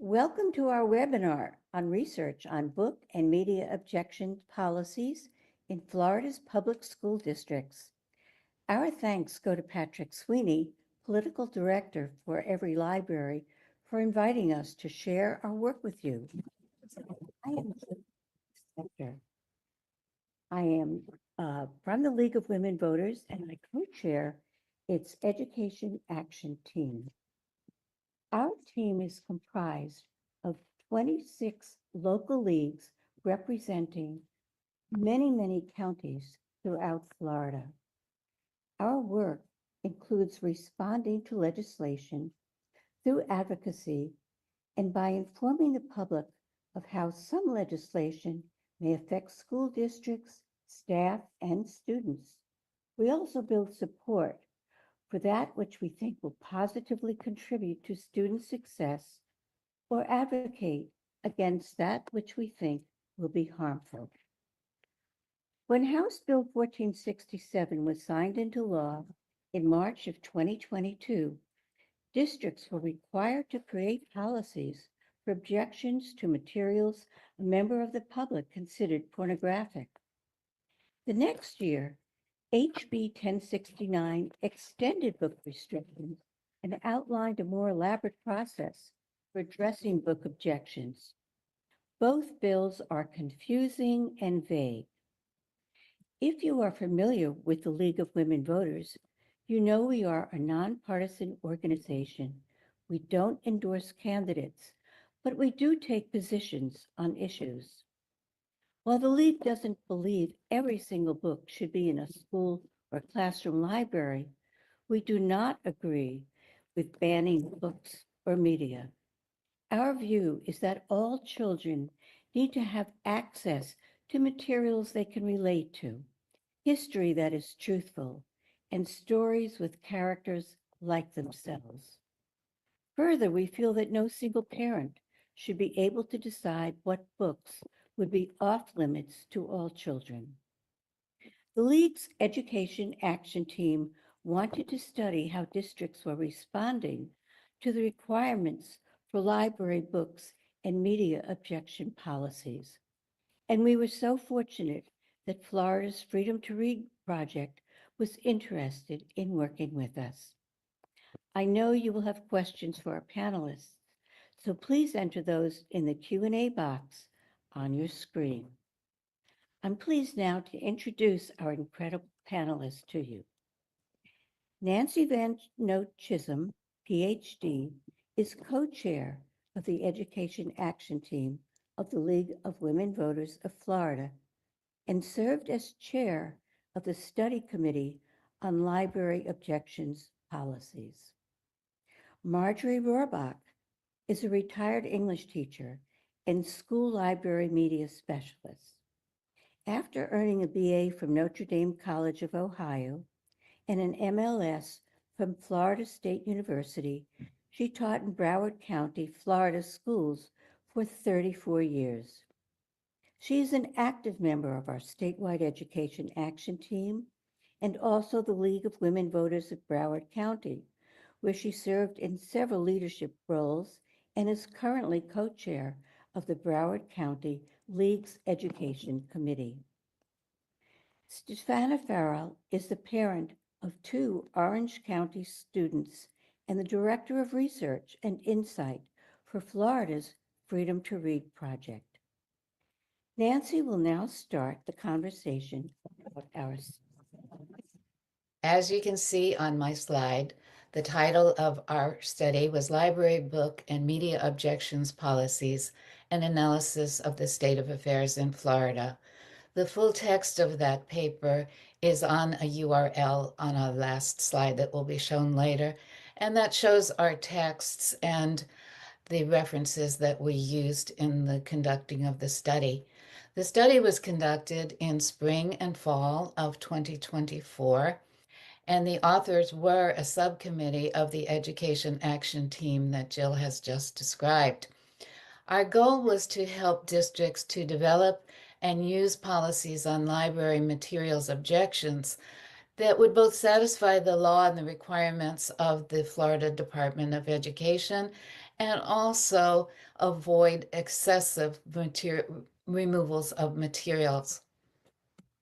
Welcome to our webinar on research on book and media objection policies in Florida's public school districts. Our thanks go to Patrick Sweeney, Political Director for EveryLibrary, for inviting us to share our work with you. I am Sector. I am from the League of Women Voters, and I co-chair its Education Action Team. Our team is comprised of 26 local leagues representing many counties throughout Florida. Our work includes responding to legislation through advocacy and by informing the public of how some legislation may affect school districts, staff, and students. We also build support for that which we think will positively contribute to student success or advocate against that which we think will be harmful. When House Bill 1467 was signed into law in March of 2022, districts were required to create policies for objections to materials a member of the public considered pornographic. The next year, HB 1069 extended book restrictions and outlined a more elaborate process for addressing book objections. Both bills are confusing and vague. If you are familiar with the League of Women Voters, you know we are a nonpartisan organization. We don't endorse candidates, but we do take positions on issues. While the League doesn't believe every single book should be in a school or classroom library, we do not agree with banning books or media. Our view is that all children need to have access to materials they can relate to, history that is truthful, and stories with characters like themselves. Further, we feel that no single parent should be able to decide what books would be off limits to all children. The League's Education Action Team wanted to study how districts were responding to the requirements for library books and media objection policies. And we were so fortunate that Florida's Freedom to Read project was interested in working with us. I know you will have questions for our panelists, so please enter those in the Q&A box on your screen. I'm pleased now to introduce our incredible panelists to you. Nancy Van Note Chisholm, PhD, is co-chair of the Education Action Team of the League of Women Voters of Florida and served as chair of the Study Committee on Library Objections Policies. Marjorie Rohrbach is a retired English teacher and school library media specialist. After earning a BA from Notre Dame College of Ohio and an MLS from Florida State University, she taught in Broward County, Florida schools for 34 years. She is an active member of our statewide education action team and also the League of Women Voters of Broward County, where she served in several leadership roles and is currently co-chair of the Broward County League's Education Committee. Stefana Farrell is the parent of 2 Orange County students and the Director of Research and Insight for Florida's Freedom to Read project. Nancy will now start the conversation about our. As you can see on my slide, the title of our study was Library Book and Media Objections Policies, an Analysis of the State of Affairs in Florida. The full text of that paper is on a URL on our last slide that will be shown later, and that shows our texts and the references that we used in the conducting of the study. The study was conducted in spring and fall of 2024, and the authors were a subcommittee of the Education Action Team that Jill has just described. Our goal was to help districts to develop and use policies on library materials objections that would both satisfy the law and the requirements of the Florida Department of Education and also avoid excessive removals of materials.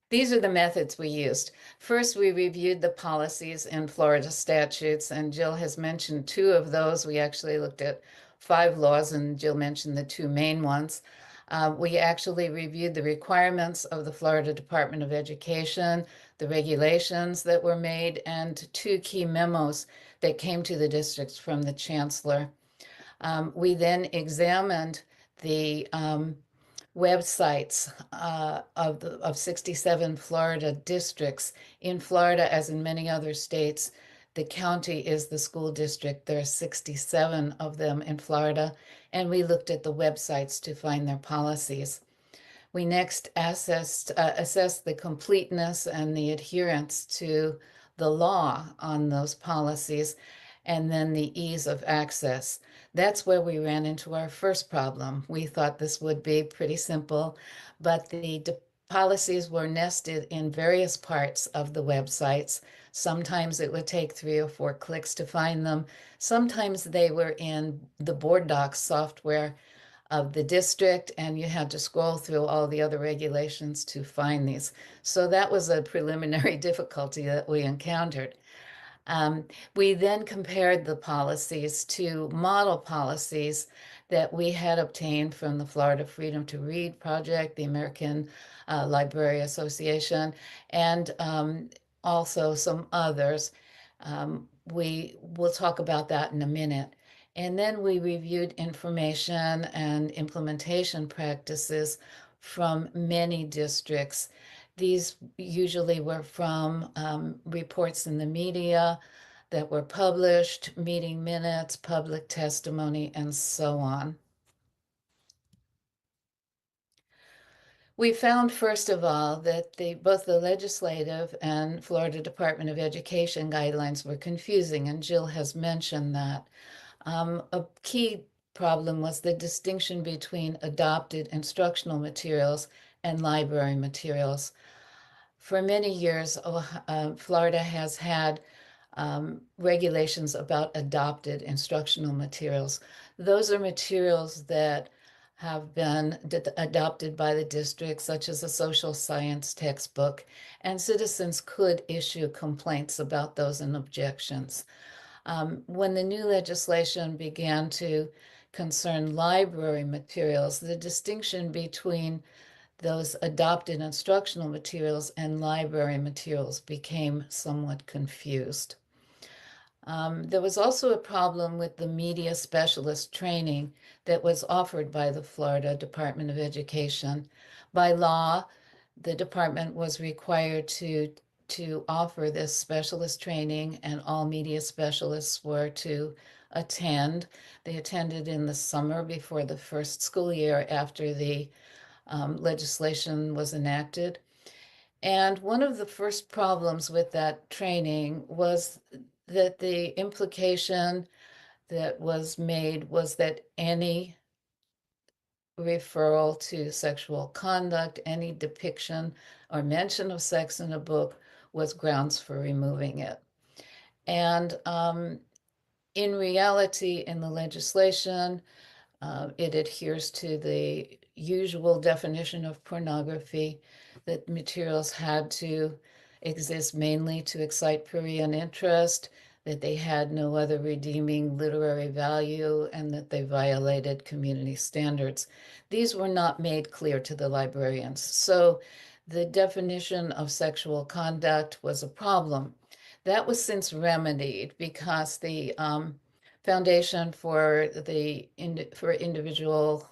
These are the methods we used. First, we reviewed the policies in Florida statutes, and Jill has mentioned two of those. We actually looked at 5 laws, and Jill mentioned the 2 main ones. We actually reviewed the requirements of the Florida Department of Education, the regulations that were made, and 2 key memos that came to the districts from the chancellor. We then examined the websites of 67 Florida districts. In Florida, as in many other states, the county is the school district. There are 67 of them in Florida, and we looked at the websites to find their policies. We next assessed the completeness and the adherence to the law on those policies, and then the ease of access. That's where we ran into our first problem. We thought this would be pretty simple, but the policies were nested in various parts of the websites. Sometimes it would take 3 or 4 clicks to find them. Sometimes they were in the board docs software of the district, and you had to scroll through all the other regulations to find these. So that was a preliminary difficulty that we encountered. We then compared the policies to model policies that we had obtained from the Florida Freedom to Read Project, the American Library Association, and also some others. We will talk about that in a minute. And then we reviewed information and implementation practices from many districts. These usually were from reports in the media that were published, meeting minutes, public testimony, and so on. We found, first of all, that both the legislative and Florida Department of Education guidelines were confusing, and Jill has mentioned that. A key problem was the distinction between adopted instructional materials and library materials. For many years, Florida has had regulations about adopted instructional materials. Those are materials that have been adopted by the district, such as a social science textbook, and citizens could issue complaints about those and objections. When the new legislation began to concern library materials, the distinction between those adopted instructional materials and library materials became somewhat confused. There was also a problem with the media specialist training that was offered by the Florida Department of Education. By law, the department was required to offer this specialist training, and all media specialists were to attend. They attended in the summer before the first school year after the legislation was enacted. And one of the first problems with that training was that the implication that was made was that any referral to sexual conduct, any depiction or mention of sex in a book was grounds for removing it. And in reality, in the legislation, it adheres to the usual definition of pornography, that materials had to exist mainly to excite prurient interest, that they had no other redeeming literary value, and that they violated community standards. These were not made clear to the librarians. So the definition of sexual conduct was a problem. That was since remedied because the Foundation for Individual,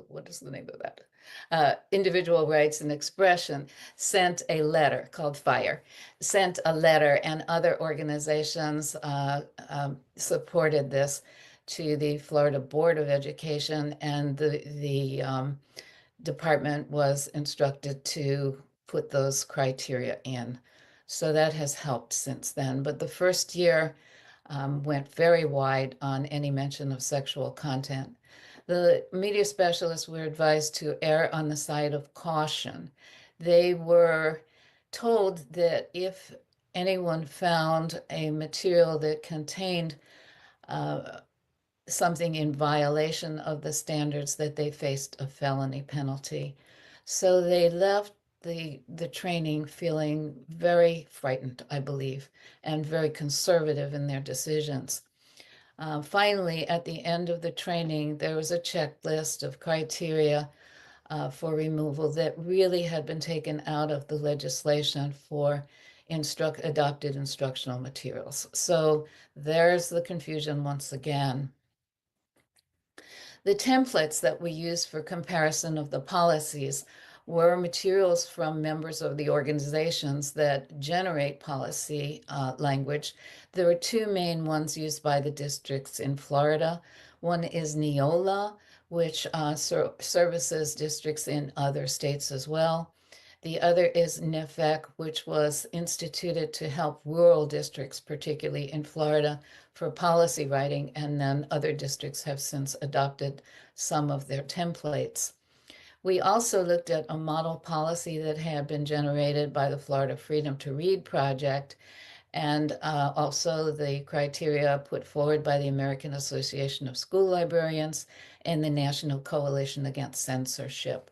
what is the name of that? Individual Rights and Expression sent a letter called FIRE, sent a letter, and other organizations supported this to the Florida Board of Education, and the department was instructed to put those criteria in. So that has helped since then. But the first year went very wide on any mention of sexual content. The media specialists were advised to err on the side of caution. They were told that if anyone found a material that contained something in violation of the standards that they faced a felony penalty. So they left the training feeling very frightened, I believe, and very conservative in their decisions. Finally, at the end of the training, there was a checklist of criteria for removal that really had been taken out of the legislation for adopted instructional materials. So there's the confusion once again. The templates that we used for comparison of the policies were materials from members of the organizations that generate policy language. There are two main ones used by the districts in Florida. One is Neola, which services districts in other states as well. The other is NEFEC, which was instituted to help rural districts, particularly in Florida, for policy writing, and then other districts have since adopted some of their templates. We also looked at a model policy that had been generated by the Florida Freedom to Read project, and also the criteria put forward by the American Association of School Librarians and the National Coalition Against Censorship.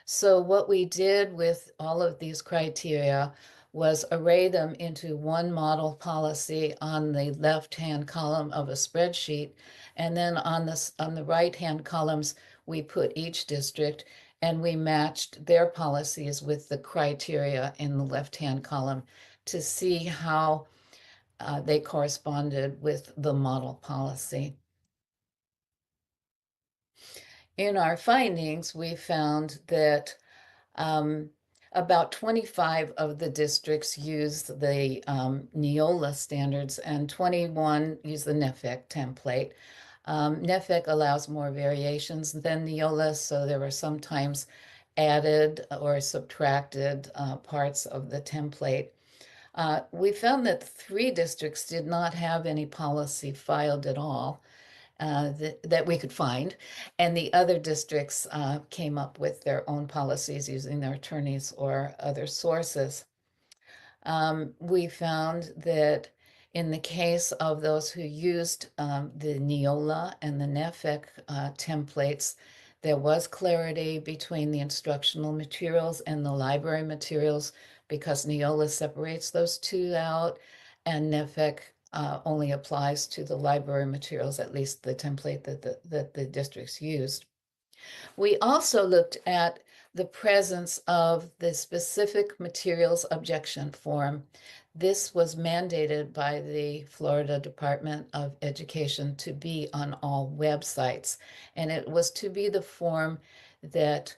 So what we did with all of these criteria was array them into one model policy on the left-hand column of a spreadsheet. And then on the right-hand columns, we put each district, and we matched their policies with the criteria in the left-hand column to see how they corresponded with the model policy. In our findings, we found that about 25 of the districts use the Neola standards and 21 use the NEFEC template. NEFEC allows more variations than Neola, so there were sometimes added or subtracted parts of the template. We found that 3 districts did not have any policy filed at all. That we could find, and the other districts came up with their own policies using their attorneys or other sources. We found that in the case of those who used the Neola and the NEFEC templates, there was clarity between the instructional materials and the library materials because Neola separates those two out, and NEFEC only applies to the library materials, at least the template that the districts used. We also looked at the presence of the specific materials objection form. This was mandated by the Florida Department of Education to be on all websites, and it was to be the form that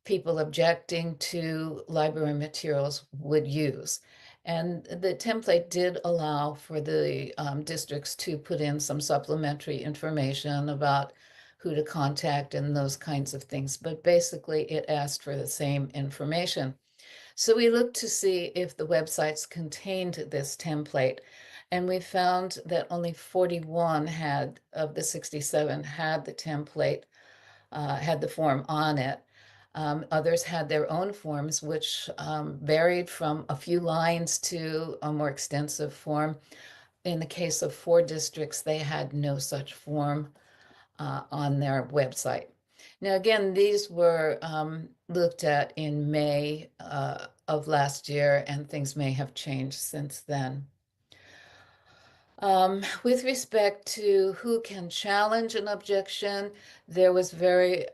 people objecting to library materials would use. And the template did allow for the districts to put in some supplementary information about who to contact and those kinds of things. But basically, it asked for the same information. So we looked to see if the websites contained this template. And we found that only 41 had, of the 67, had the template, had the form on it. Others had their own forms, which varied from a few lines to a more extensive form. In the case of 4 districts, they had no such form on their website. Now, again, these were looked at in May of last year, and things may have changed since then. With respect to who can challenge an objection, there was very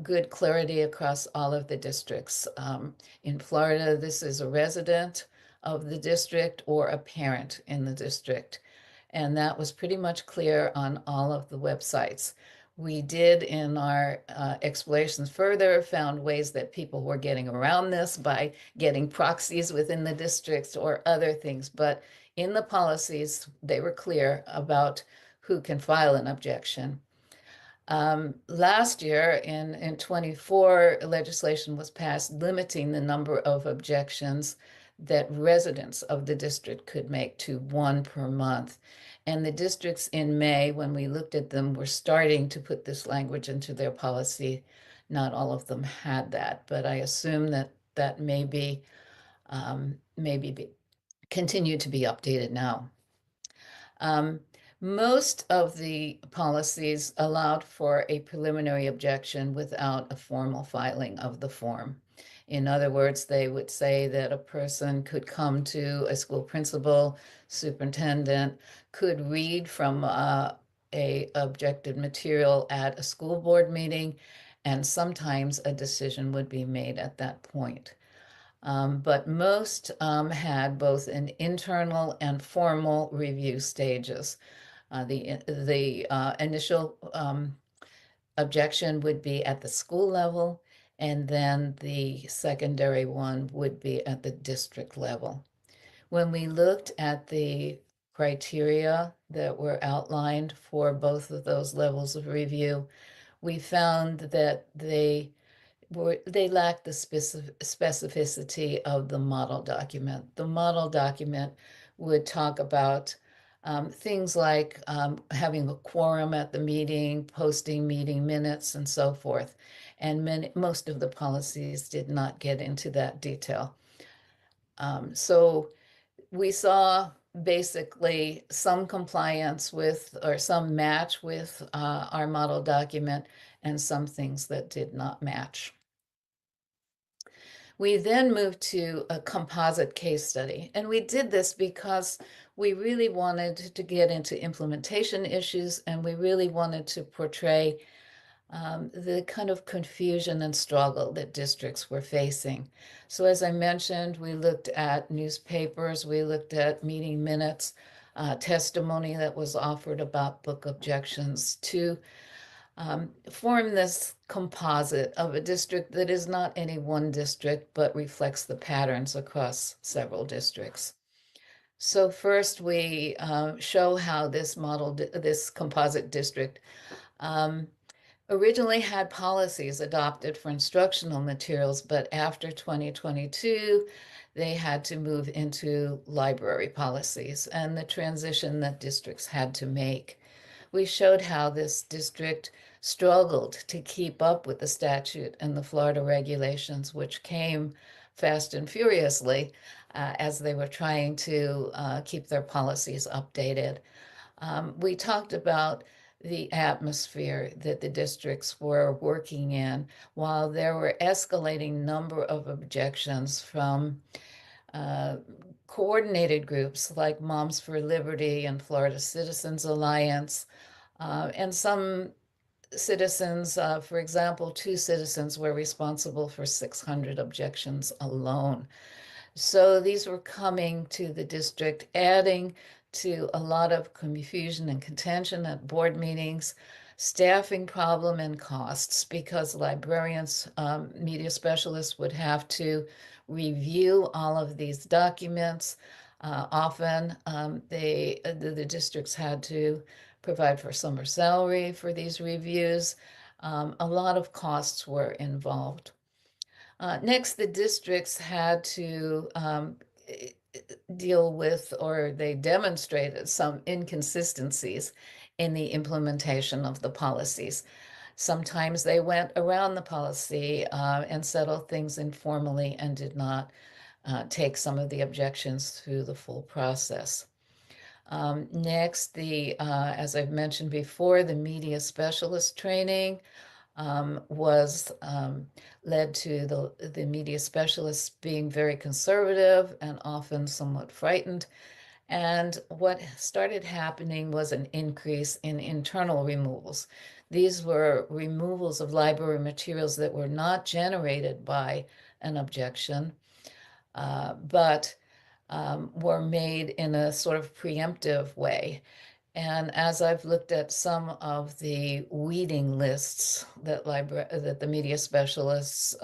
good clarity across all of the districts. In Florida, this is a resident of the district or a parent in the district. And that was pretty much clear on all of the websites. We did, in our explorations further, found ways that people were getting around this by getting proxies within the districts or other things. But in the policies, they were clear about who can file an objection. Last year, in 24, legislation was passed limiting the number of objections that residents of the district could make to 1 per month. And the districts in May, when we looked at them, were starting to put this language into their policy. Not all of them had that, but I assume that that may be continue to be updated now. Most of the policies allowed for a preliminary objection without a formal filing of the form. In other words, they would say that a person could come to a school principal, superintendent, could read from a objected material at a school board meeting, and sometimes a decision would be made at that point. But most had both an internal and formal review stages. The initial objection would be at the school level, and then the secondary one would be at the district level. When we looked at the criteria that were outlined for both of those levels of review, we found that they lack the specificity of the model document. The model document would talk about things like having a quorum at the meeting, posting meeting minutes, and so forth. And most of the policies did not get into that detail. So we saw basically some compliance with or some match with our model document and some things that did not match. We then moved to a composite case study, and we did this because we really wanted to get into implementation issues, and we really wanted to portray the kind of confusion and struggle that districts were facing. So as I mentioned, we looked at newspapers, we looked at meeting minutes, testimony that was offered about book objections to form this composite of a district that is not any one district, but reflects the patterns across several districts. So first we show how this composite district originally had policies adopted for instructional materials, but after 2022, they had to move into library policies and the transition that districts had to make. We showed how this district struggled to keep up with the statute and the Florida regulations, which came fast and furiously as they were trying to keep their policies updated. We talked about the atmosphere that the districts were working in while there were escalating number of objections from uh, coordinated groups like Moms for Liberty and Florida Citizens Alliance, and some citizens, for example, 2 citizens were responsible for 600 objections alone. So these were coming to the district, adding to a lot of confusion and contention at board meetings, staffing problem and costs because librarians, media specialists would have to review all of these documents. Often the districts had to provide for summer salary for these reviews. A lot of costs were involved. Next, the districts had to deal with, or they demonstrated some inconsistencies in the implementation of the policies. Sometimes they went around the policy and settled things informally and did not take some of the objections through the full process. Next, as I've mentioned before, the media specialist training was led to the media specialists being very conservative and often somewhat frightened. And what started happening was an increase in internal removals. These were removals of library materials that were not generated by an objection, but were made in a sort of preemptive way. And as I've looked at some of the weeding lists that the media specialists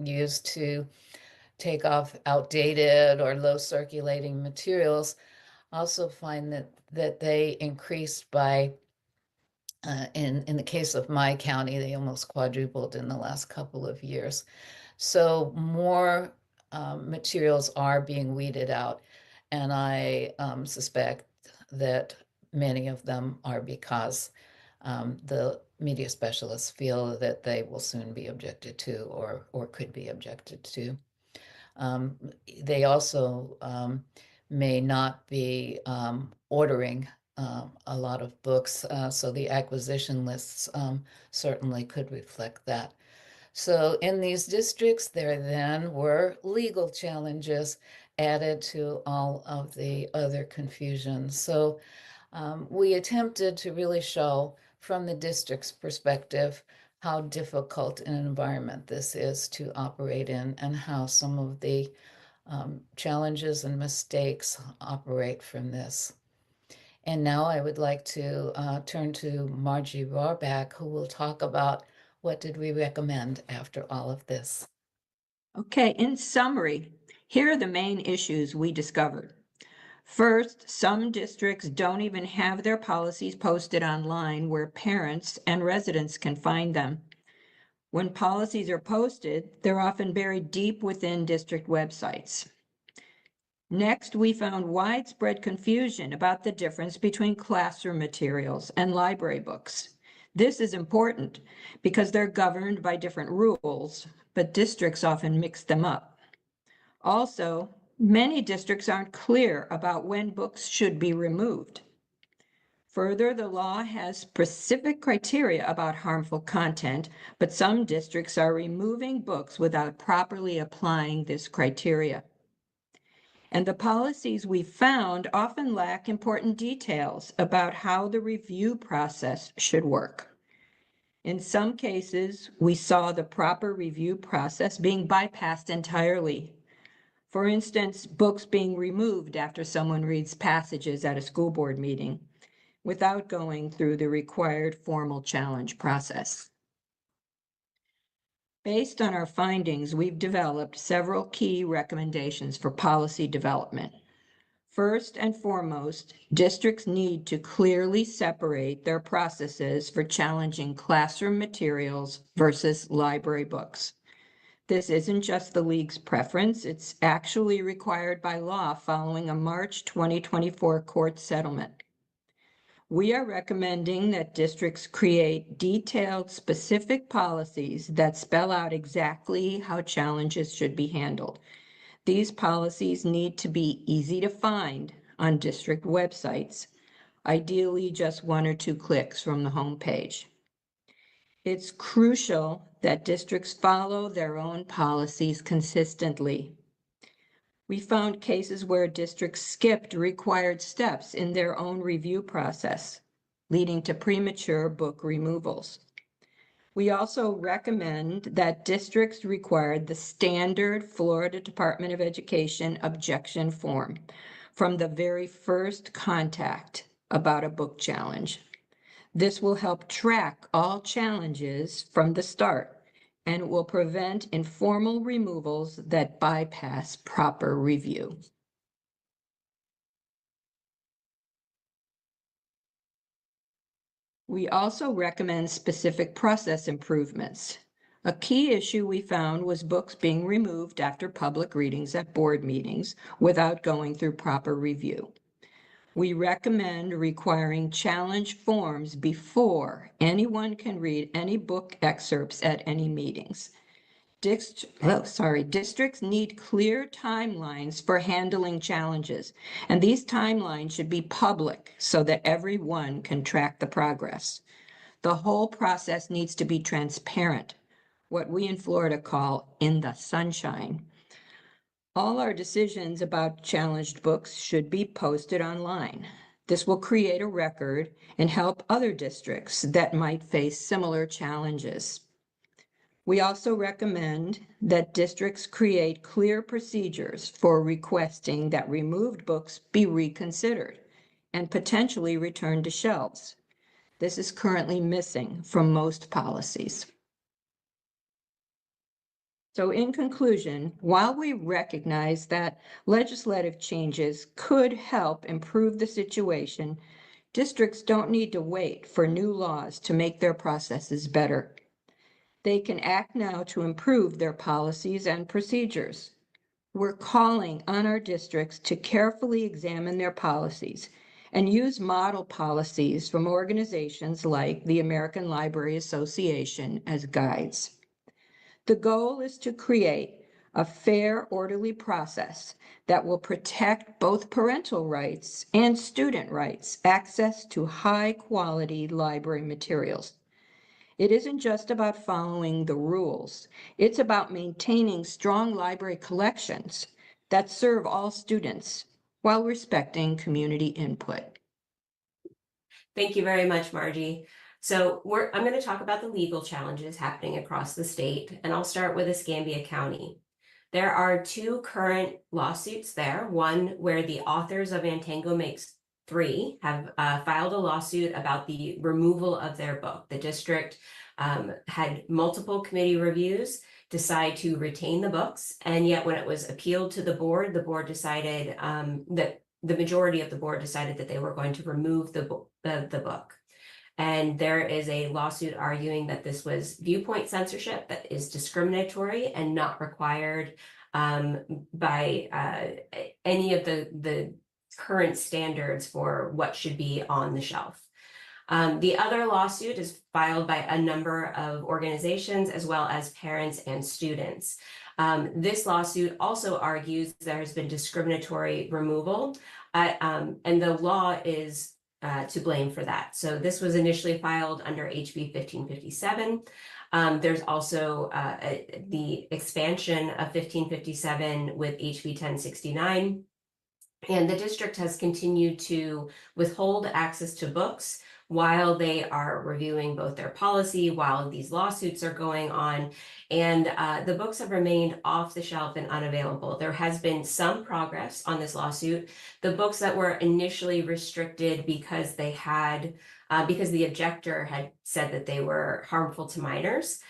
use to take off outdated or low circulating materials, I also find that they increased by, in the case of my county, they almost quadrupled in the last couple of years. So more materials are being weeded out, and I suspect that many of them are because the media specialists feel that they will soon be objected to or could be objected to. They also may not be ordering a lot of books, so the acquisition lists certainly could reflect that. So in these districts, there then were legal challenges added to all of the other confusion. So we attempted to really show from the district's perspective how difficult an environment this is to operate in and how some of the challenges and mistakes operate from this. And now I would like to turn to Margie Rohrback, who will talk about what did we recommend after all of this. Okay, in summary, here are the main issues we discovered. First, some districts don't even have their policies posted online where parents and residents can find them. When policies are posted, they're often buried deep within district websites. Next, we found widespread confusion about the difference between classroom materials and library books. This is important because they're governed by different rules, but districts often mix them up. Also, many districts aren't clear about when books should be removed. Further, the law has specific criteria about harmful content, but some districts are removing books without properly applying this criteria. And the policies we found often lack important details about how the review process should work. In some cases, we saw the proper review process being bypassed entirely. For instance, books being removed after someone reads passages at a school board meeting without going through the required formal challenge process. Based on our findings, we've developed several key recommendations for policy development. First and foremost, districts need to clearly separate their processes for challenging classroom materials versus library books. This isn't just the League's preference, it's actually required by law following a March 2024 court settlement. We are recommending that districts create detailed, specific policies that spell out exactly how challenges should be handled. These policies need to be easy to find on district websites, ideally just 1 or 2 clicks from the homepage. It's crucial that districts follow their own policies consistently. We found cases where districts skipped required steps in their own review process, leading to premature book removals. We also recommend that districts require the standard Florida Department of Education objection form from the very first contact about a book challenge. This will help track all challenges from the start and will prevent informal removals that bypass proper review. We also recommend specific process improvements. A key issue we found was books being removed after public readings at board meetings without going through proper review. We recommend requiring challenge forms before anyone can read any book excerpts at any meetings. Districts need clear timelines for handling challenges, and these timelines should be public so that everyone can track the progress. The whole process needs to be transparent, what we in Florida call in the sunshine. All our decisions about challenged books should be posted online. This will create a record and help other districts that might face similar challenges. We also recommend that districts create clear procedures for requesting that removed books be reconsidered and potentially returned to shelves. This is currently missing from most policies. So in conclusion, while we recognize that legislative changes could help improve the situation, districts don't need to wait for new laws to make their processes better. They can act now to improve their policies and procedures. We're calling on our districts to carefully examine their policies and use model policies from organizations like the American Library Association as guides. The goal is to create a fair, orderly process that will protect both parental rights and student rights, access to high-quality library materials. It isn't just about following the rules. It's about maintaining strong library collections that serve all students while respecting community input. Thank you very much, Margie. So I'm going to talk about the legal challenges happening across the state, and I'll start with Escambia County. There are two current lawsuits there, one where the authors of Antango Makes 3 have filed a lawsuit about the removal of their book. The district had multiple committee reviews decide to retain the books, and yet when it was appealed to the board decided that the majority of the board decided that they were going to remove the book. And there is a lawsuit arguing that this was viewpoint censorship that is discriminatory and not required by any of the current standards for what should be on the shelf. The other lawsuit is filed by a number of organizations as well as parents and students. This lawsuit also argues there has been discriminatory removal, and the law is to blame for that. So this was initially filed under HB 1557. There's also the expansion of 1557 with HB 1069. And the district has continued to withhold access to books while they are reviewing both their policy, while these lawsuits are going on, and the books have remained off the shelf and unavailable. There has been some progress on this lawsuit. The books that were initially restricted because they had, because the objector had said that they were harmful to minors,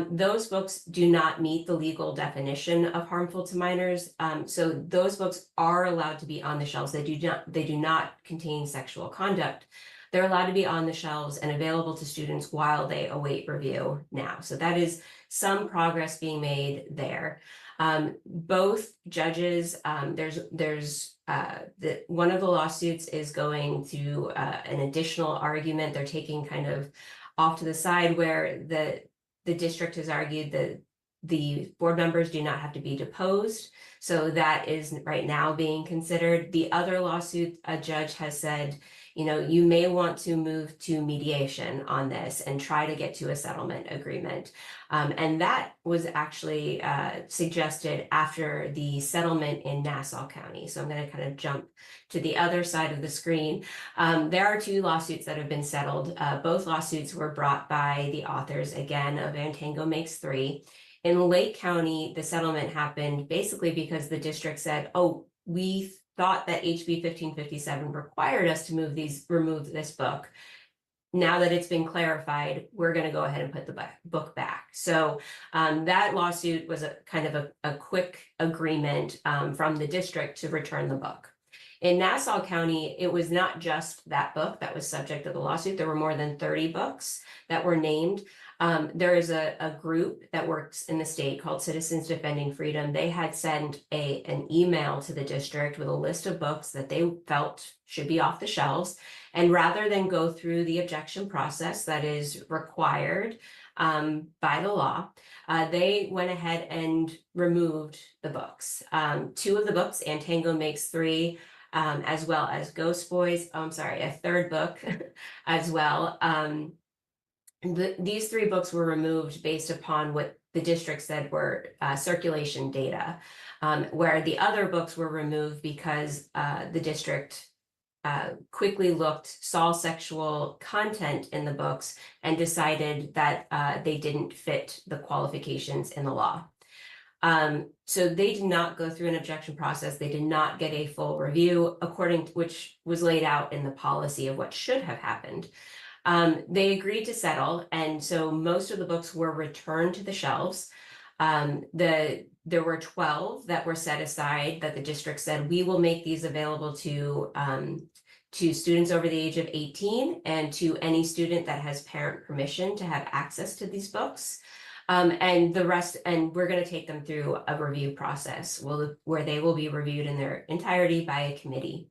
those books do not meet the legal definition of harmful to minors. So those books are allowed to be on the shelves. They do not contain sexual conduct. They're allowed to be on the shelves and available to students while they await review now. So that is some progress being made there. Both judges, one of the lawsuits is going to an additional argument. They're taking kind of off to the side where the district has argued that the board members do not have to be deposed. So that is right now being considered. The other lawsuit, a judge has said, you know, you may want to move to mediation on this and try to get to a settlement agreement. And that was actually suggested after the settlement in Nassau County. So I'm going to kind of jump to the other side of the screen. There are two lawsuits that have been settled. Both lawsuits were brought by the authors, again, of Antango Makes 3. In Lake County, the settlement happened basically because the district said, oh, we thought that HB 1557 required us to remove this book. Now that it's been clarified, we're going to go ahead and put the book back. So that lawsuit was a kind of a quick agreement from the district to return the book. In Nassau County, it was not just that book that was subject to the lawsuit. There were more than 30 books that were named. There is a group that works in the state called Citizens Defending Freedom. They had sent an email to the district with a list of books that they felt should be off the shelves. And rather than go through the objection process that is required by the law, they went ahead and removed the books. Two of the books, Antango Makes 3, as well as Ghost Boys, a third book as well. These three books were removed based upon what the district said were circulation data, where the other books were removed because the district quickly saw sexual content in the books and decided that they didn't fit the qualifications in the law. So they did not go through an objection process. They did not get a full review according to which was laid out in the policy of what should have happened. They agreed to settle, and so most of the books were returned to the shelves. There were 12 that were set aside that the district said, we will make these available to students over the age of 18 and to any student that has parent permission to have access to these books. And the rest, and we're going to take them through a review process where they will be reviewed in their entirety by a committee.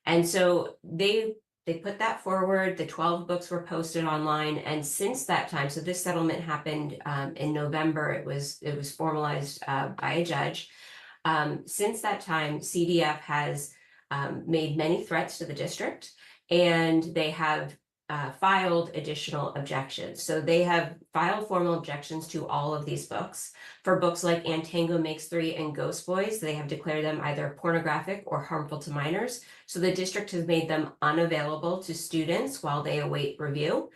And so they they put that forward. The 12 books were posted online, and since that time, so this settlement happened in November. It was formalized by a judge. Since that time, CDF has made many threats to the district, and they have filed additional objections. So they have filed formal objections to all of these books. For books like Antango Makes Three and Ghost Boys, they have declared them either pornographic or harmful to minors. So the district has made them unavailable to students while they await review.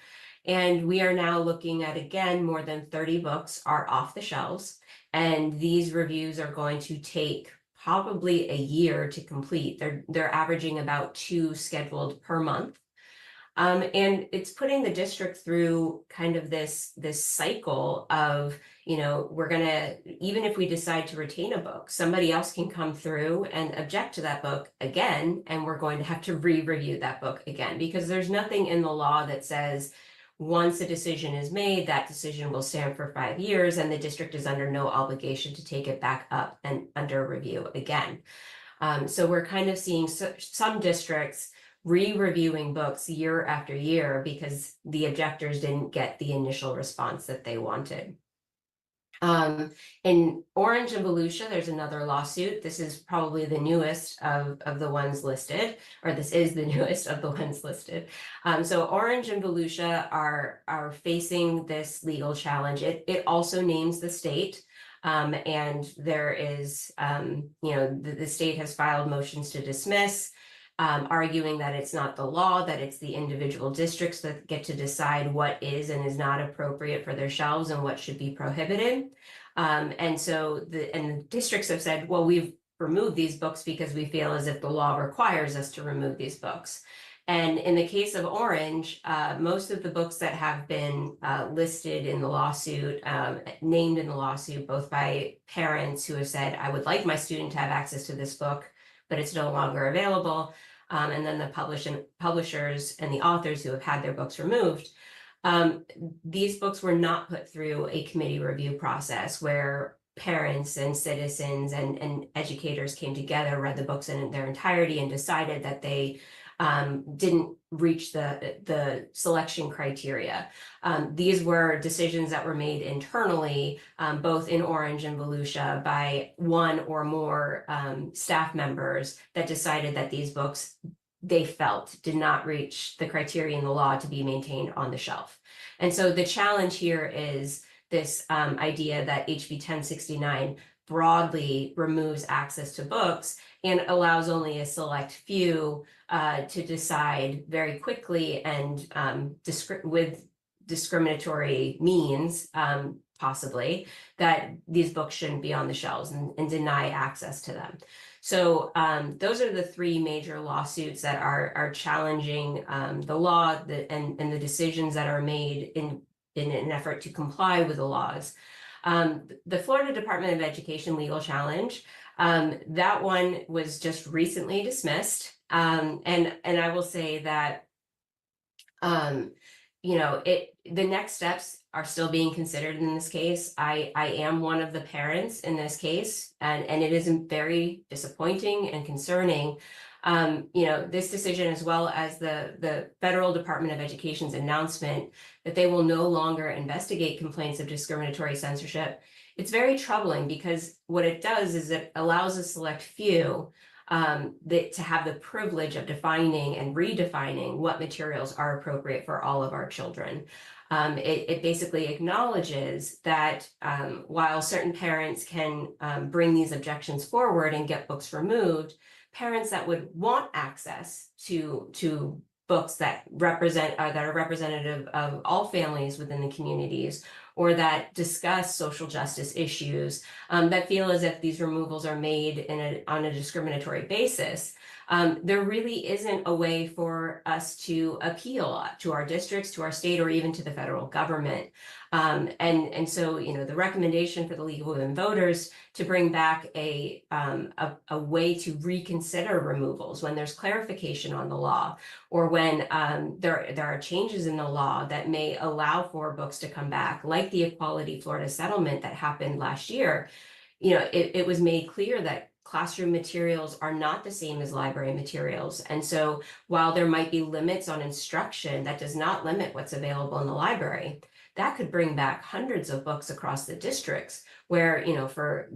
And we are now looking at, again, more than 30 books are off the shelves. And these reviews are going to take probably a year to complete. They're averaging about 2 scheduled per month. And it's putting the district through kind of this cycle of, we're gonna, even if we decide to retain a book, somebody else can come through and object to that book again, and we're going to have to re-review that book again, because there's nothing in the law that says once a decision is made, that decision will stand for 5 years, and the district is under no obligation to take it back up and under review again. So we're kind of seeing some districts re-reviewing books year after year because the objectors didn't get the initial response that they wanted. In Orange and Volusia, there's another lawsuit. This is probably the newest of the ones listed, or this is the newest of the ones listed. So Orange and Volusia are facing this legal challenge. It also names the state. And there is, the state has filed motions to dismiss, arguing that it's not the law, that it's the individual districts that get to decide what is and is not appropriate for their shelves and what should be prohibited. And so the districts have said, well, we've removed these books because we feel as if the law requires us to remove these books. And in the case of Orange, most of the books that have been listed in the lawsuit, named in the lawsuit, both by parents who have said, I would like my student to have access to this book, but it's no longer available. And then the publishers and the authors who have had their books removed. These books were not put through a committee review process where parents and citizens and educators came together, read the books in their entirety, and decided that they didn't reach the selection criteria. These were decisions that were made internally, both in Orange and Volusia, by one or more staff members that decided that these books, they felt, did not reach the criteria in the law to be maintained on the shelf. And so the challenge here is this idea that HB 1069 broadly removes access to books and allows only a select few to decide very quickly and with discriminatory means, possibly, that these books shouldn't be on the shelves and deny access to them. So those are the 3 major lawsuits that are challenging the law and the decisions that are made in an effort to comply with the laws. The Florida Department of Education legal challenge, that one was just recently dismissed. And I will say that, the next steps are still being considered in this case. I am one of the parents in this case, and it is very disappointing and concerning. This decision, as well as the Federal Department of Education's announcement that they will no longer investigate complaints of discriminatory censorship, it's very troubling, because what it does is it allows a select few to have the privilege of defining and redefining what materials are appropriate for all of our children. It basically acknowledges that while certain parents can bring these objections forward and get books removed, parents that would want access to books that are representative of all families within the communities, or that discuss social justice issues, that feel as if these removals are made on a discriminatory basis, there really isn't a way for us to appeal to our districts, to our state, or even to the federal government. And so, the recommendation for the League of Women Voters to bring back a way to reconsider removals when there's clarification on the law, or when there are changes in the law that may allow for books to come back, like the Equality Florida settlement that happened last year. It was made clear that classroom materials are not the same as library materials. And so while there might be limits on instruction, that does not limit what's available in the library. That could bring back hundreds of books across the districts where, for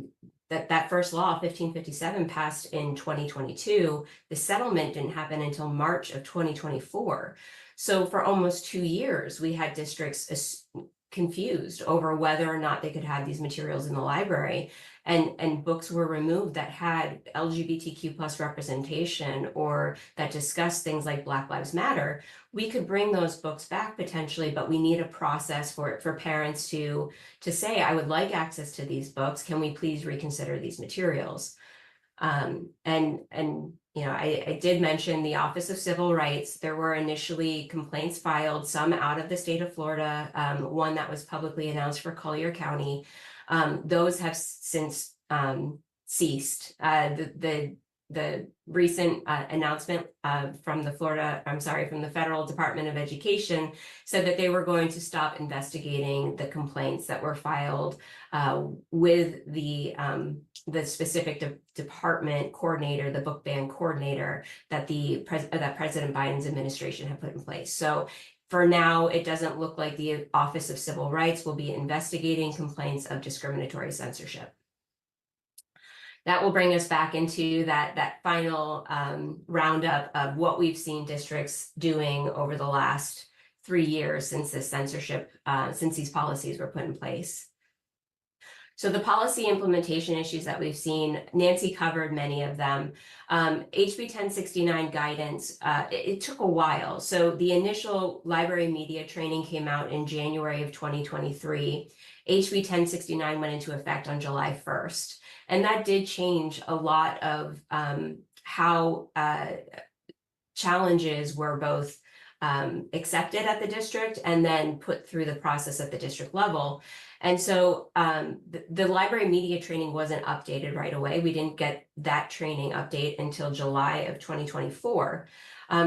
that first law, 1557, passed in 2022. The settlement didn't happen until March of 2024. So for almost 2 years, we had districts confused over whether or not they could have these materials in the library, and books were removed that had LGBTQ plus representation or that discussed things like Black Lives Matter. We could bring those books back potentially, but we need a process for parents to say, I would like access to these books. Can we please reconsider these materials? I did mention the Office of Civil Rights. There were initially complaints filed, some out of the state of Florida, one that was publicly announced for Collier County. Those have since ceased. The recent announcement from the Federal Department of Education said that they were going to stop investigating the complaints that were filed with the specific department coordinator, the book ban coordinator that that President Biden's administration had put in place. So for now, it doesn't look like the Office of Civil Rights will be investigating complaints of discriminatory censorship. That will bring us back into that final roundup of what we've seen districts doing over the last 3 years since this censorship, since these policies were put in place. So the policy implementation issues that we've seen, Nancy covered many of them. HB 1069 guidance, it took a while. So the initial library media training came out in January of 2023. HB 1069 went into effect on July 1st. And that did change a lot of how challenges were both accepted at the district and then put through the process at the district level. And so the library media training wasn't updated right away. We didn't get that training update until July of 2024.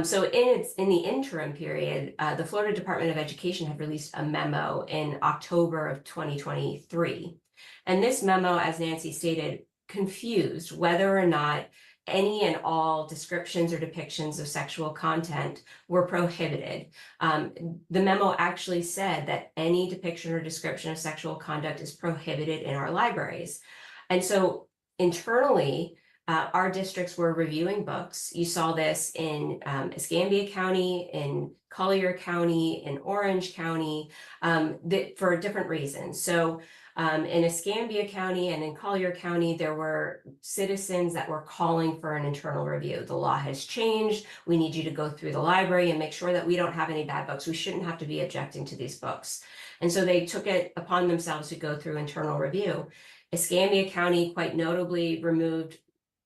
So in the interim period, the Florida Department of Education had released a memo in October of 2023. And this memo, as Nancy stated, confused whether or not any and all descriptions or depictions of sexual content were prohibited. The memo actually said that any depiction or description of sexual conduct is prohibited in our libraries. And so internally, our districts were reviewing books. You saw this in Escambia County, in Collier County, in Orange County, for different reasons. So in Escambia County and in Collier County, there were citizens that were calling for an internal review. The law has changed. We need you to go through the library and make sure that we don't have any bad books. We shouldn't have to be objecting to these books. And so they took it upon themselves to go through internal review. Escambia County quite notably removed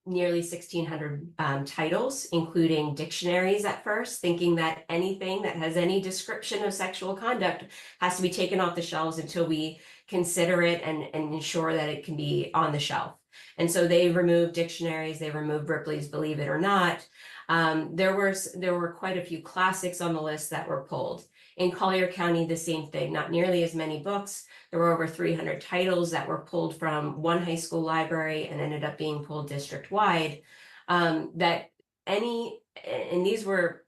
nearly 1,600 titles, including dictionaries at first, thinking that anything that has any description of sexual conduct has to be taken off the shelves until we consider it and ensure that it can be on the shelf. And so they removed dictionaries, they removed Ripley's Believe It or Not. There were quite a few classics on the list that were pulled. In Collier County, the same thing, not nearly as many books. There were over 300 titles that were pulled from one high school library and ended up being pulled district-wide. And these were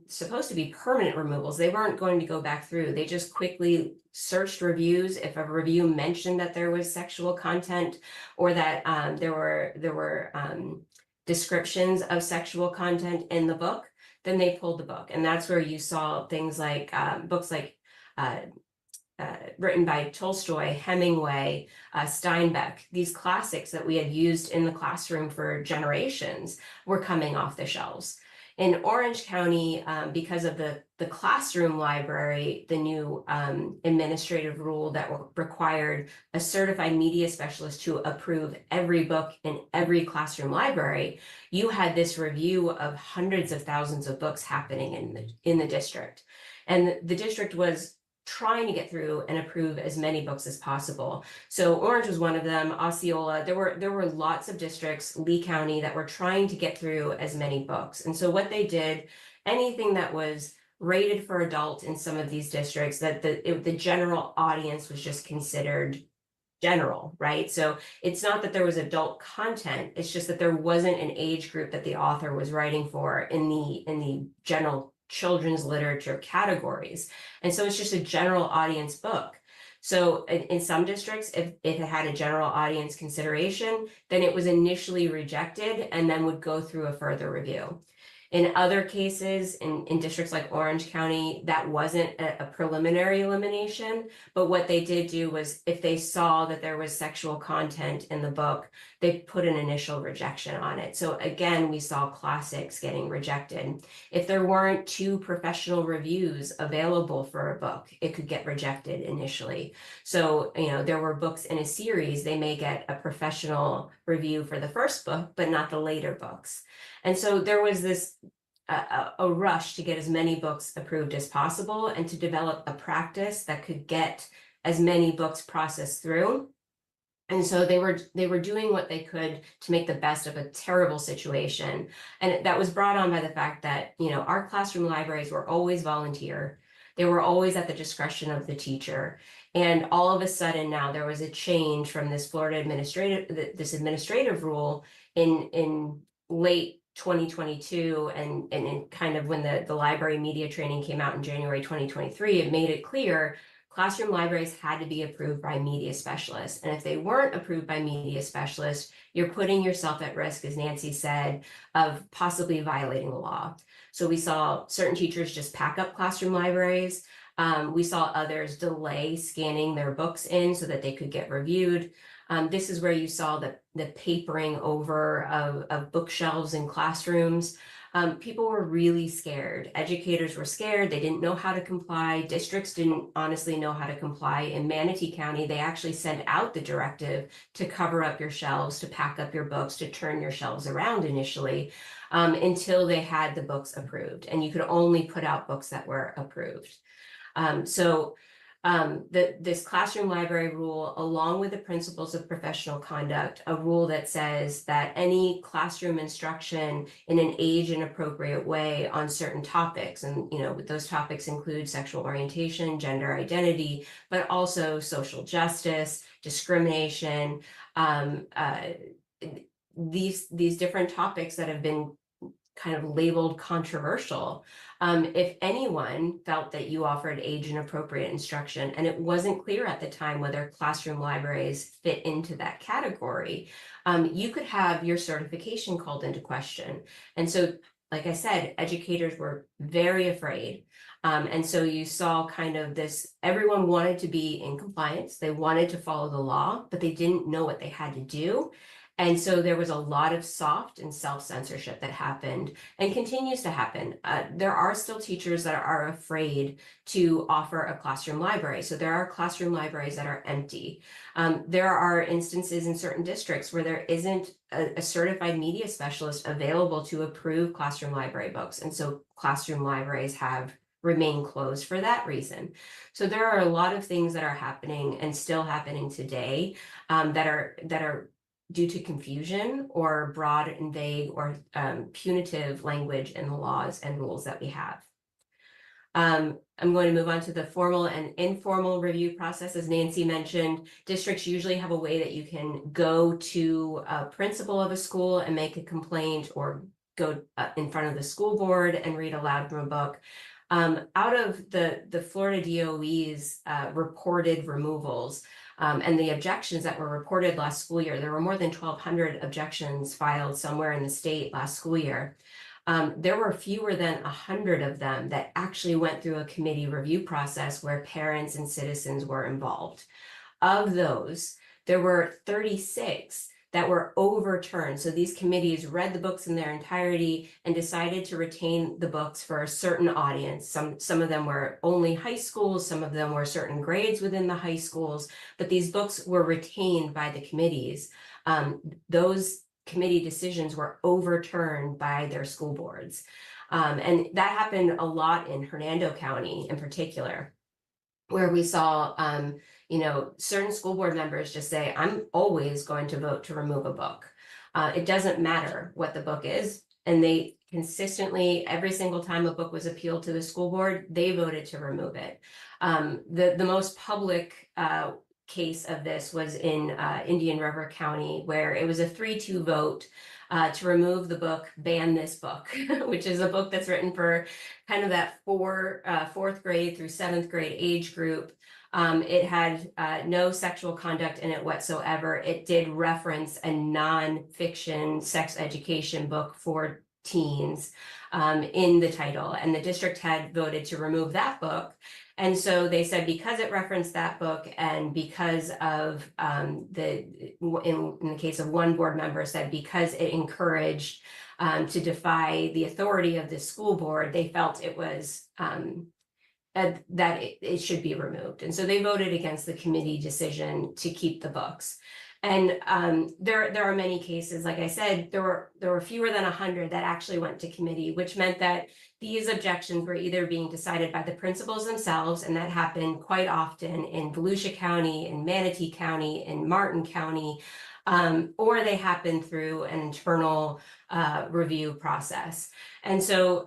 supposed to be permanent removals. They weren't going to go back through. They just quickly searched reviews. If a review mentioned that there was sexual content or that there were descriptions of sexual content in the book, then they pulled the book. And that's where you saw things like books like written by Tolstoy, Hemingway, Steinbeck. These classics that we had used in the classroom for generations were coming off the shelves. In Orange County, because of the classroom library, the new administrative rule that required a certified media specialist to approve every book in every classroom library, you had this review of hundreds of thousands of books happening in the district. And the district was trying to get through and approve as many books as possible. So Orange was one of them, Osceola, there were lots of districts, Lee County, that were trying to get through as many books. And so what they did, anything that was rated for adult in some of these districts, that the general audience was just considered general, right? So it's not that there was adult content, it's just that there wasn't an age group that the author was writing for in the general children's literature categories. And so it's just a general audience book. So in some districts, if it had a general audience consideration, then it was initially rejected and then would go through a further review. In other cases, in districts like Orange County, that wasn't a preliminary elimination, but what they did do was if they saw that there was sexual content in the book, they put an initial rejection on it. So again, we saw classics getting rejected. If there weren't 2 professional reviews available for a book, it could get rejected initially. So, you know, there were books in a series, they may get a professional review for the first book, but not the later books. And so there was this a rush to get as many books approved as possible and to develop a practice that could get as many books processed through. And so they were doing what they could to make the best of a terrible situation. And that was brought on by the fact that, you know, our classroom libraries were always volunteer. They were always at the discretion of the teacher. And all of a sudden now there was a change from this Florida administrative rule in late 2022 and in kind of when the library media training came out in January 2023, it made it clear classroom libraries had to be approved by media specialists. And if they weren't approved by media specialists, you're putting yourself at risk, as Nancy said, of possibly violating the law. So we saw certain teachers just pack up classroom libraries. We saw others delay scanning their books in so that they could get reviewed. This is where you saw the papering over of bookshelves in classrooms. People were really scared. Educators were scared. They didn't know how to comply. Districts didn't honestly know how to comply. In Manatee County, they actually sent out the directive to cover up your shelves, to pack up your books, to turn your shelves around initially, until they had the books approved. And you could only put out books that were approved. This classroom library rule, along with the principles of professional conduct, a rule that says that any classroom instruction in an age and appropriate way on certain topics, and you know, those topics include sexual orientation, gender identity, but also social justice, discrimination, these different topics that have been kind of labeled controversial. If anyone felt that you offered age and appropriate instruction, and it wasn't clear at the time whether classroom libraries fit into that category, you could have your certification called into question. And so, like I said, educators were very afraid. And so you saw kind of this, everyone wanted to be in compliance. They wanted to follow the law, but they didn't know what they had to do. And so there was a lot of soft and self-censorship that happened and continues to happen. There are still teachers that are afraid to offer a classroom library. So there are classroom libraries that are empty. There are instances in certain districts where there isn't a certified media specialist available to approve classroom library books. And so classroom libraries have remained closed for that reason. So there are a lot of things that are happening and still happening today that are due to confusion or broad and vague or punitive language in the laws and rules that we have. I'm going to move on to the formal and informal review process. As Nancy mentioned, districts usually have a way that you can go to a principal of a school and make a complaint, or go in front of the school board and read aloud from a book. Out of the Florida DOE's reported removals, and the objections that were reported last school year, there were more than 1,200 objections filed somewhere in the state last school year. There were fewer than 100 of them that actually went through a committee review process where parents and citizens were involved. Of those, there were 36 that were overturned. So these committees read the books in their entirety and decided to retain the books for a certain audience. Some of them were only high schools, some of them were certain grades within the high schools, but these books were retained by the committees. Those committee decisions were overturned by their school boards. And that happened a lot in Hernando County in particular, where we saw you know, certain school board members just say, I'm always going to vote to remove a book. It doesn't matter what the book is. And they consistently, every single time a book was appealed to the school board, they voted to remove it. The most public case of this was in Indian River County, where it was a 3-2 vote to remove the book, ban this book, which is a book that's written for kind of that fourth grade through 7th grade age group. It had no sexual conduct in it whatsoever. It did reference a non-fiction sex education book for teens in the title, and the district had voted to remove that book. And so they said, because it referenced that book, and because of in the case of one board member said, because it encouraged to defy the authority of the school board, they felt it was that it should be removed. And so they voted against the committee decision to keep the books. And there are many cases, like I said, there were fewer than 100 that actually went to committee, which meant that these objections were either being decided by the principals themselves, and that happened quite often in Volusia County, in Manatee County, in Martin County, or they happened through an internal review process. And so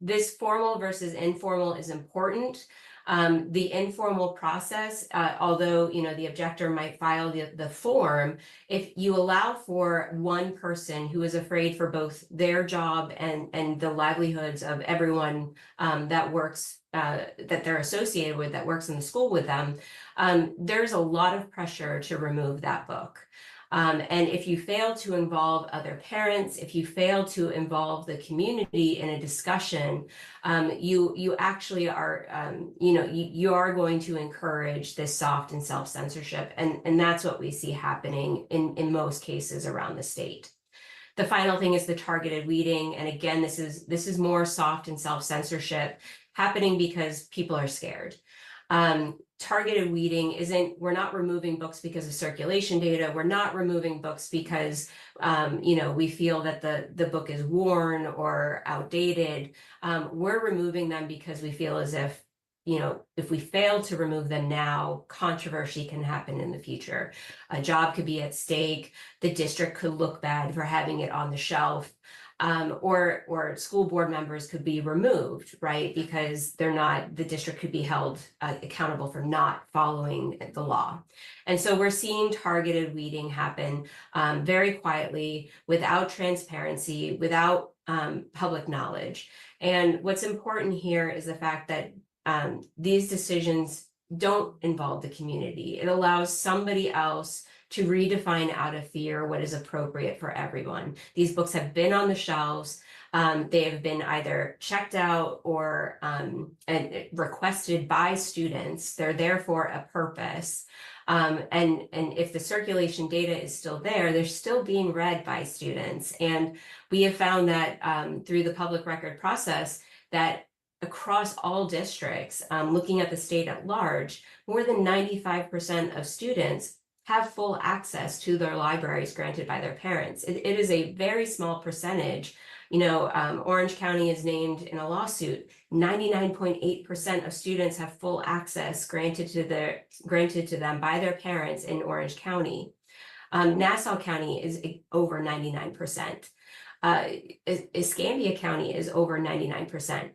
this formal versus informal is important. The informal process, although the objector might file the form, if you allow for one person who is afraid for both their job and the livelihoods of everyone that works, that they're associated with, that works in the school with them, there's a lot of pressure to remove that book. And if you fail to involve other parents, if you fail to involve the community in a discussion, you actually are, you are going to encourage this soft and self-censorship. And that's what we see happening in most cases around the state. The final thing is the targeted weeding. And again, this is more soft and self-censorship happening because people are scared. Targeted weeding we're not removing books because of circulation data. We're not removing books because, we feel that the book is worn or outdated. We're removing them because we feel as if, if we fail to remove them now, controversy can happen in the future. A job could be at stake. The district could look bad for having it on the shelf. Or school board members could be removed, right? Because the district could be held accountable for not following the law. And so we're seeing targeted weeding happen very quietly, without transparency, without public knowledge. And what's important here is the fact that these decisions don't involve the community. It allows somebody else to redefine out of fear what is appropriate for everyone. These books have been on the shelves. They have been either checked out or requested by students. They're there for a purpose. And if the circulation data is still there, they're still being read by students. And we have found that through the public record process, that across all districts, looking at the state at large, more than 95% of students have full access to their libraries granted by their parents. It is a very small percentage. Orange County is named in a lawsuit. 99.8% of students have full access granted to them by their parents in Orange County. Nassau County is over 99%. Escambia County is over 99%.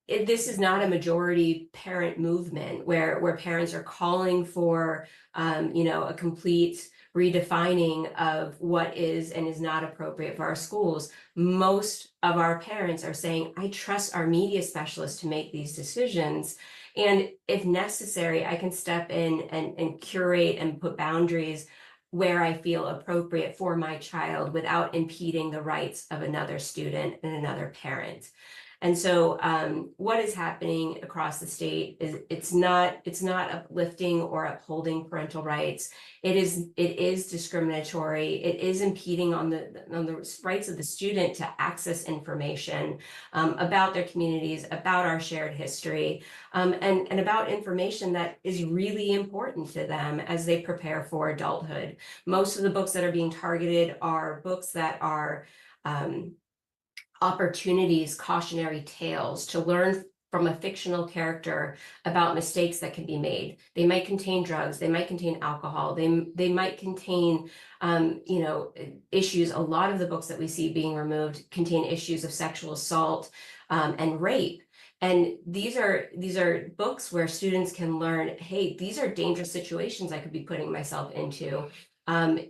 This is not a majority parent movement where parents are calling for a complete redefining of what is and is not appropriate for our schools. Most of our parents are saying, I trust our media specialists to make these decisions. And if necessary, I can step in and curate and put boundaries where I feel appropriate for my child without impeding the rights of another student and another parent. And so what is happening across the state is it's not uplifting or upholding parental rights. It is discriminatory. It is impeding on the rights of the student to access information about their communities, about our shared history, and about information that is really important to them as they prepare for adulthood. Most of the books that are being targeted are books that are opportunities, cautionary tales to learn from a fictional character about mistakes that can be made. They might contain drugs, they might contain alcohol, they might contain issues. A lot of the books that we see being removed contain issues of sexual assault and rape. And these are books where students can learn, hey, these are dangerous situations I could be putting myself into.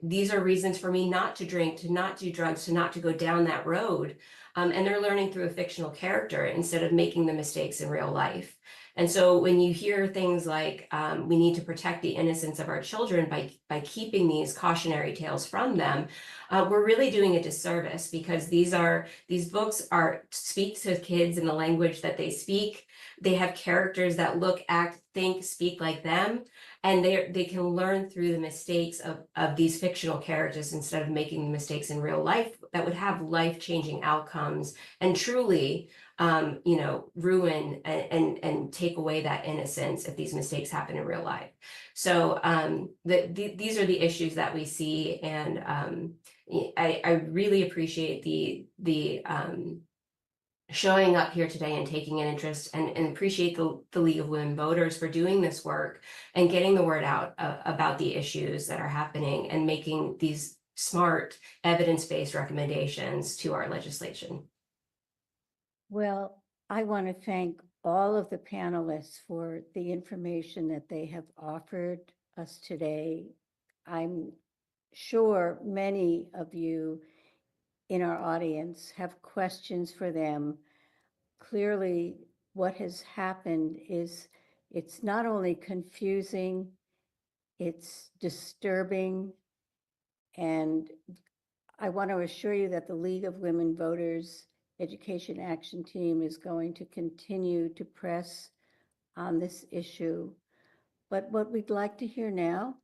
These are reasons for me not to drink, to not do drugs, to not to go down that road. And they're learning through a fictional character instead of making the mistakes in real life. And so when you hear things like we need to protect the innocence of our children by keeping these cautionary tales from them, we're really doing a disservice, because these books speak to kids in the language that they speak. They have characters that look, act, think, speak like them, and they can learn through the mistakes of these fictional characters instead of making the mistakes in real life that would have life-changing outcomes and truly ruin and take away that innocence if these mistakes happen in real life. So these are the issues that we see, and I really appreciate the showing up here today and taking an interest, and appreciate the League of Women Voters for doing this work and getting the word out about the issues that are happening and making these smart evidence-based recommendations to our legislation. Well, I want to thank all of the panelists for the information that they have offered us today. I'm sure many of you in our audience have questions for them. Clearly, what has happened is it's not only confusing, it's disturbing, and I want to assure you that the League of Women Voters Education Action Team is going to continue to press on this issue. But what we'd like to hear now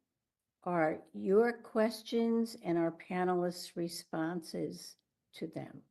are your questions and our panelists' responses to them.